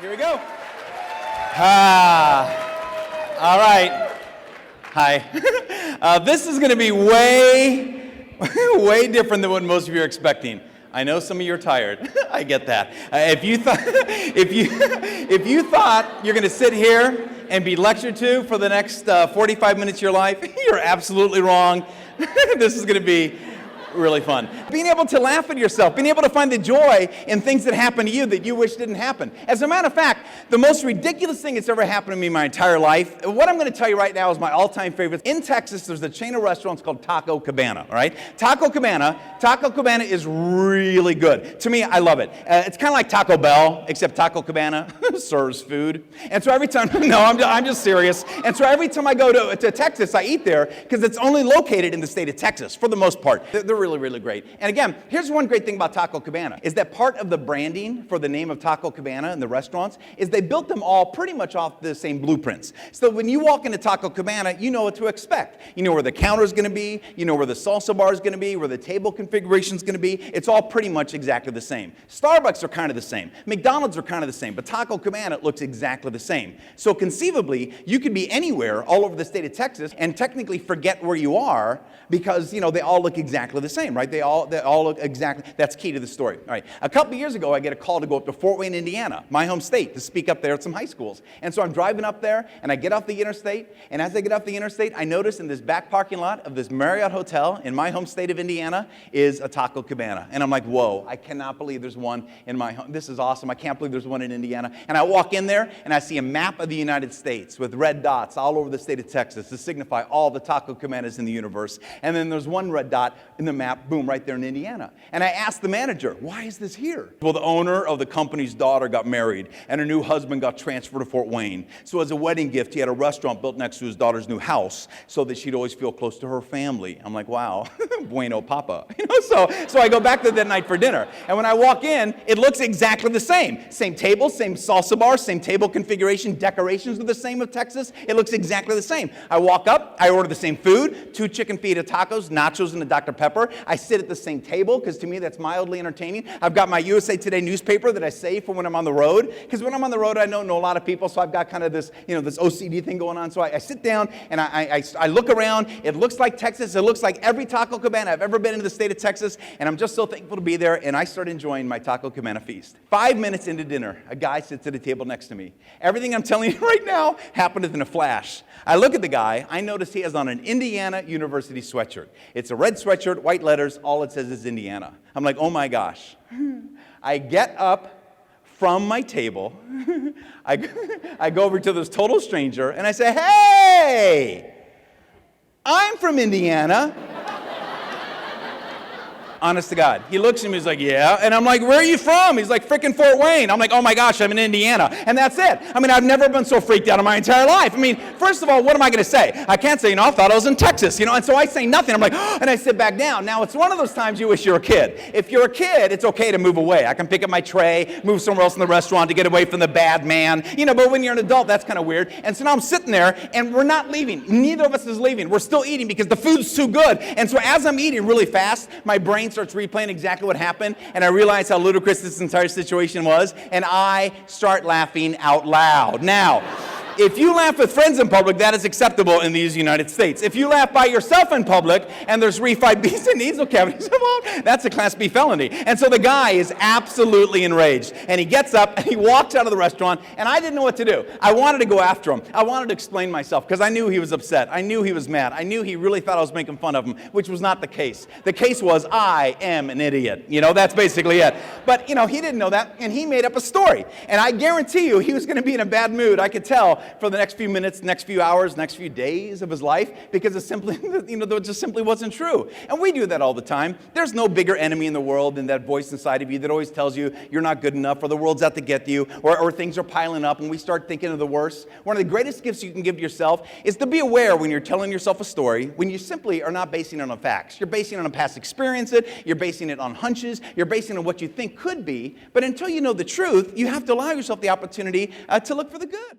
Here we go. All right. Hi. This is going to be way different than what most of you are expecting. I know some of you are tired. I get that. If you thought you're going to sit here and be lectured to for the next 45 minutes of your life, you're absolutely wrong. This is going to be really fun. Being able to laugh at yourself, being able to find the joy in things that happen to you that you wish didn't happen. As a matter of fact, the most ridiculous thing that's ever happened to me my entire life, what I'm going to tell you right now is my all-time favorite. In Texas, there's a chain of restaurants called Taco Cabana, all right? Taco Cabana is really good. To me, I love it. It's kind of like Taco Bell, except Taco Cabana serves food. And so every time, no, I'm just serious. And so every time I go to Texas, I eat there because it's only located in the state of Texas, for the most part. They're really great. And again, here's one great thing about Taco Cabana, is that part of the branding for the name of Taco Cabana and the restaurants is they built them all pretty much off the same blueprints. So when you walk into Taco Cabana, you know what to expect. You know where the counter is going to be, you know where the salsa bar is going to be, where the table configuration is going to be. It's all pretty much exactly the same. Starbucks are kind of the same. McDonald's are kind of the same, but Taco Cabana looks exactly the same. So conceivably, you could be anywhere all over the state of Texas and technically forget where you are because, you know, they all look exactly the same, right? They all look exactly, that's key to the story. All right, a couple years ago, I get a call to go up to Fort Wayne, Indiana, my home state, to speak up there at some high schools. And so I'm driving up there, and I get off the interstate, and as I get off the interstate, I notice in this back parking lot of this Marriott hotel in my home state of Indiana is a Taco Cabana. And I'm like, whoa, I cannot believe there's one in my home. This is awesome. I can't believe there's one in Indiana. And I walk in there, and I see a map of the United States with red dots all over the state of Texas to signify all the Taco Cabanas in the universe. And then there's one red dot in the map, boom, right there in Indiana. And I asked the manager, why is this here? Well, the owner of the company's daughter got married, and her new husband got transferred to Fort Wayne. So as a wedding gift, he had a restaurant built next to his daughter's new house so that she'd always feel close to her family. I'm like, wow, bueno papa. You know, so I go back there that night for dinner. And when I walk in, it looks exactly the same. Same table, same salsa bar, same table configuration, decorations are the same of Texas. It looks exactly the same. I walk up, I order the same food, 2 chicken fajita tacos, nachos, and a Dr. Pepper. I sit at the same table because to me that's mildly entertaining. I've got my USA Today newspaper that I save for when I'm on the road, because when I'm on the road I don't know a lot of people, so I've got kind of this, you know, this OCD thing going on. So I sit down and I look around. It looks like Texas. It looks like every Taco Cabana I've ever been in the state of Texas, and I'm just so thankful to be there, and I start enjoying my Taco Cabana feast. 5 minutes into dinner, a guy sits at a table next to me. Everything I'm telling you right now happened in a flash. I look at the guy. I notice he has on an Indiana University sweatshirt. It's a red sweatshirt, white letters. All it says is Indiana. I'm like, oh my gosh. I get up from my table. I go over to this total stranger and I say, hey, I'm from Indiana. Honest to God. He looks at me, he's like, yeah. And I'm like, where are you from? He's like, frickin' Fort Wayne. I'm like, oh my gosh, I'm in Indiana. And that's it. I mean, I've never been so freaked out in my entire life. I mean, first of all, what am I going to say? I can't say, you know, I thought I was in Texas, you know, and so I say nothing. I'm like, oh, and I sit back down. Now, it's one of those times you wish you were a kid. If you're a kid, it's okay to move away. I can pick up my tray, move somewhere else in the restaurant to get away from the bad man, you know, but when you're an adult, that's kind of weird. And so now I'm sitting there, and we're not leaving. Neither of us is leaving. We're still eating because the food's too good. And so as I'm eating really fast, my brain starts replaying exactly what happened, and I realize how ludicrous this entire situation was, and I start laughing out loud. Now, if you laugh with friends in public, that is acceptable in these United States. If you laugh by yourself in public and there's refried beans and nasal cavities, that's a Class B felony. And so the guy is absolutely enraged. And he gets up and he walks out of the restaurant, and I didn't know what to do. I wanted to go after him. I wanted to explain myself because I knew he was upset. I knew he was mad. I knew he really thought I was making fun of him, which was not the case. The case was, I am an idiot. You know, that's basically it. But, you know, he didn't know that, and he made up a story. And I guarantee you he was going to be in a bad mood. I could tell for the next few minutes, next few hours, next few days of his life, because it simply, you know, it just simply wasn't true. And we do that all the time. There's no bigger enemy in the world than that voice inside of you that always tells you you're not good enough, or the world's out to get you, or things are piling up, and we start thinking of the worst. One of the greatest gifts you can give to yourself is to be aware when you're telling yourself a story, when you simply are not basing it on facts. You're basing it on past experience, you're basing it on hunches, you're basing it on what you think could be, but until you know the truth, you have to allow yourself the opportunity to look for the good.